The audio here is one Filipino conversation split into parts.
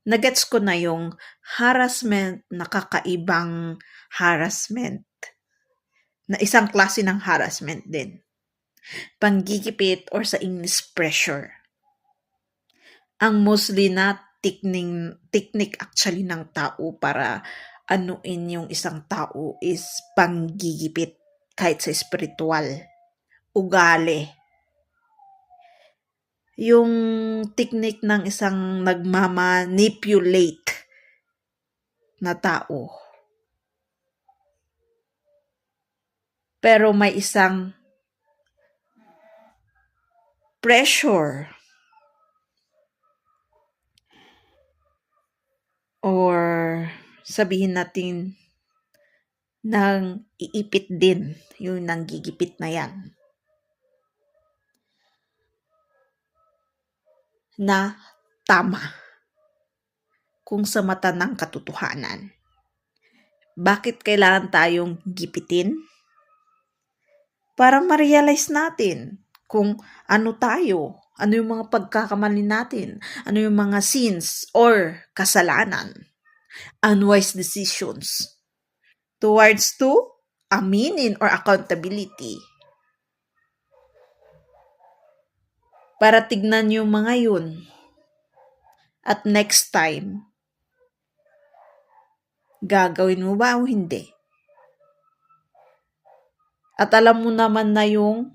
Nagets ko na yung harassment na kakaibang harassment, na isang klase ng harassment din. Panggigipit or sa English pressure. Ang mostly na technique actually ng tao para anuin yung isang tao is panggigipit kahit sa spiritual, ugali. Yung technique ng isang nagmamanipulate na tao. Pero may isang pressure or sabihin natin nang iipit din yung nanggigipit na yan. Na tama kung sa mata ng katotohanan. Bakit kailangan tayong gipitin? Para ma-realize natin kung ano tayo, ano yung mga pagkakamali natin, ano yung mga sins or kasalanan, unwise decisions towards to aminin or accountability. Para tignan yung mga yun. At next time, gagawin mo ba o hindi? At alam mo naman na yung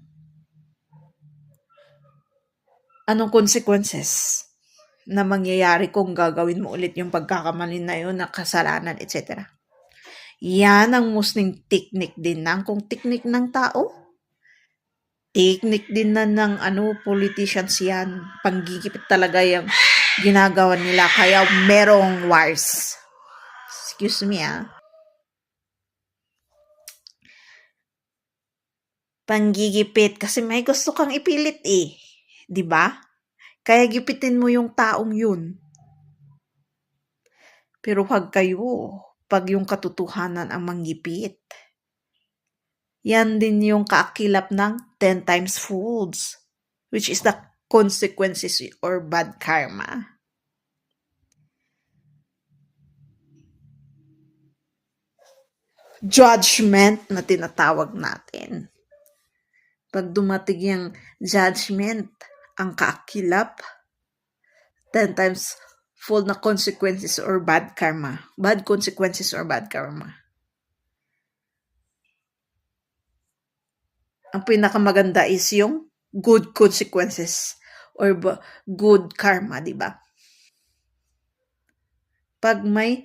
anong consequences na mangyayari kung gagawin mo ulit yung pagkakamali na yun, na kasalanan, etc. Yan ang musling technique din kung technique ng tao. Technique din na ng politicians yan. Panggigipit talaga yung ginagawa nila. Kaya merong wars. Excuse me Panggigipit kasi may gusto kang ipilit 'di ba? Kaya gipitin mo yung taong yun. Pero pag yung katotohanan ang manggipit. Yan din yung kaakilap ng 10 times folds, which is the consequences or bad karma. Judgment na tinatawag natin. Pag dumating yung judgment, ang kaakilap, 10 times fold na consequences or bad karma. Bad consequences or bad karma. Ang pinakamaganda is yung good consequences or good karma, di ba? Pag may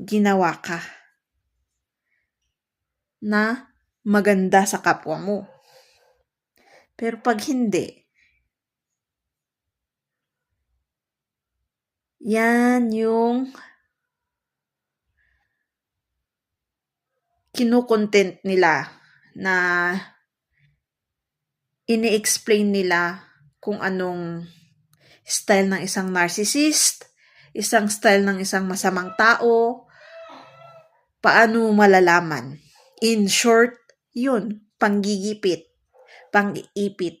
ginawa ka na maganda sa kapwa mo. Pero pag hindi, yan yung kinukontent nila na ini-explain nila kung anong style ng isang narcissist, isang style ng isang masamang tao, paano malalaman. In short, yun, panggigipit, pang-iipit,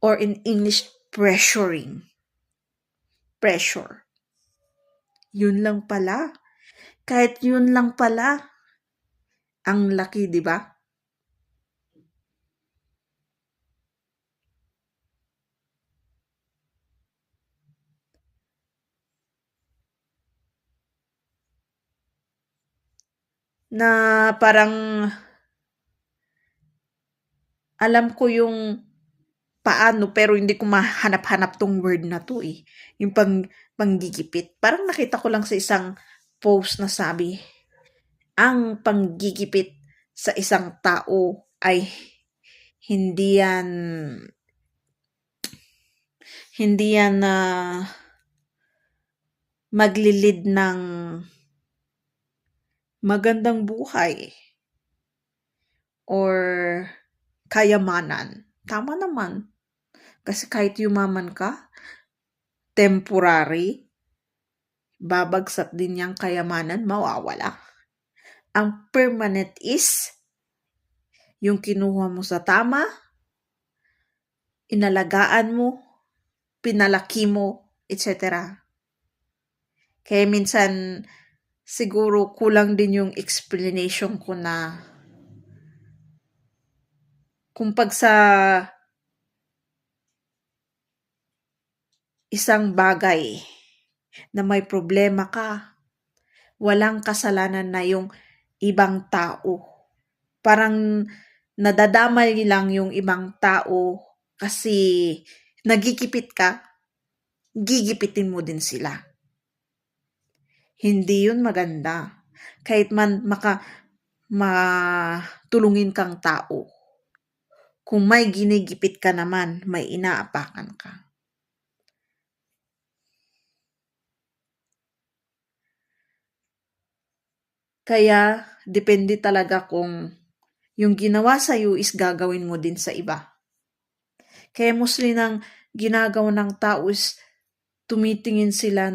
or in English, pressuring. Pressure. Yun lang pala. Kahit yun lang pala, ang laki, di ba? Na parang alam ko yung paano pero hindi ko mahanap-hanap tong word na to Yung panggigipit. Parang nakita ko lang sa isang post na sabi, ang panggigipit sa isang tao ay hindi yan na maglilid ng magandang buhay or kayamanan. Tama naman. Kasi kahit yumaman ka, temporary, babagsak din yung kayamanan, mawawala. Ang permanent is yung kinuha mo sa tama, inalagaan mo, pinalaki mo, etc. Kaya minsan, siguro kulang din yung explanation ko na kung pag sa isang bagay na may problema ka, walang kasalanan na yung ibang tao. Parang nadadamay lang yung ibang tao kasi nagigipit ka, gigipitin mo din sila. Hindi yun maganda. Kahit man matulungin kang tao. Kung may ginigipit ka naman, may inaapakan ka. Kaya, depende talaga kung yung ginawa sa'yo is gagawin mo din sa iba. Kaya mostly ng ginagawa ng tao is tumitingin sila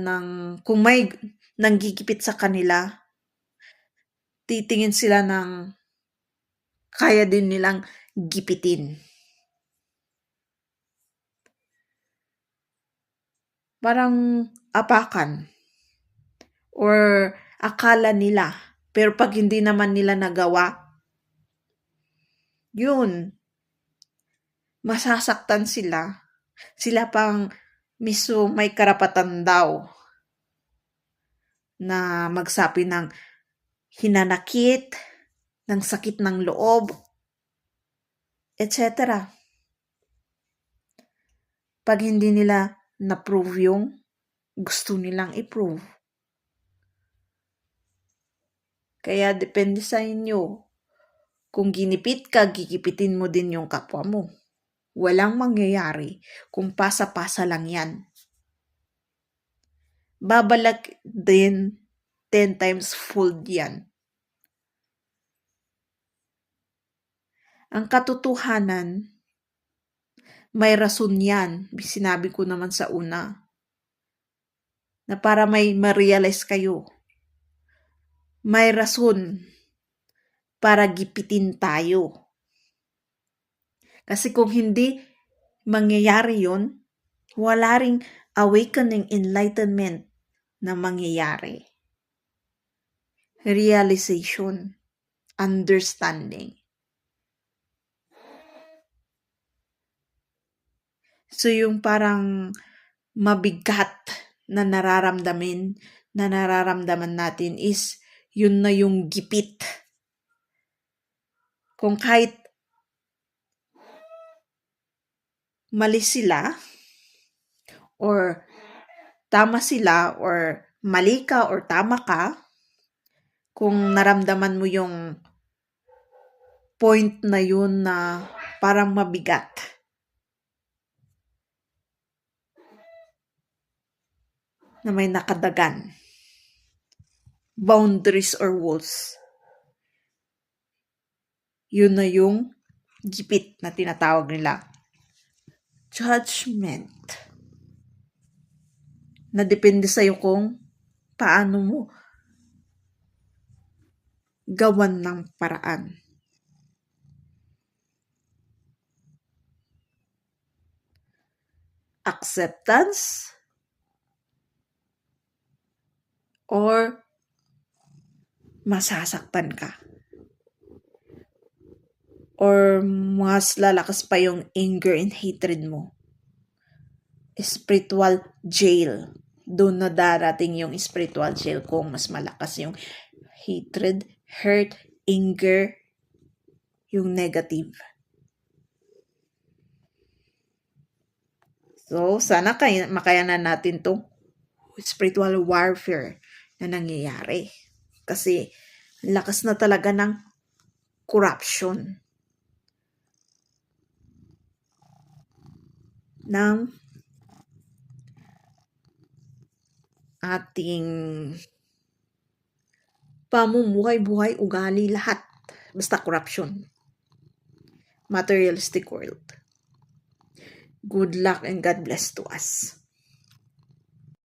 kung may nanggigipit sa kanila, titingin sila ng kaya din nilang gipitin. Parang apakan. Or akala nila. Pero pag hindi naman nila nagawa, yun, masasaktan sila. Sila pang mismo may karapatan daw na magsabi ng hinanakit, ng sakit ng loob, etc. Pag hindi nila na-prove yung gusto nilang i-prove. Kaya depende sa inyo. Kung ginipit ka, gigipitin mo din yung kapwa mo. Walang mangyayari kung pasa-pasa lang yan. Babalak din 10 times fold yan. Ang katotohanan, may rason yan. Sinabi ko naman sa una. Na para may ma-realize kayo. May rason para gipitin tayo. Kasi kung hindi mangyayari yun, wala ring awakening, enlightenment na mangyayari. Realization, understanding. So yung parang mabigat na nararamdaman natin is yun na yung gipit. Kung kahit mali sila or tama sila or mali ka or tama ka, kung naramdaman mo yung point na yun na parang mabigat, na may nakadagan, boundaries or walls, yun na yung gipit na tinatawag nila. Judgment. Na depende sa'yo kung paano mo gawan ng paraan. Acceptance or masasaktan ka. Or mas lalakas pa yung anger and hatred mo. Spiritual jail. Doon na darating yung spiritual jail kung mas malakas yung hatred, hurt, anger, yung negative. So, sana makayanan natin tong spiritual warfare na nangyayari. Kasi, lakas na talaga ng corruption ng ating pamumuhay-buhay, ugali, lahat. Basta corruption. Materialistic world. Good luck and God bless to us.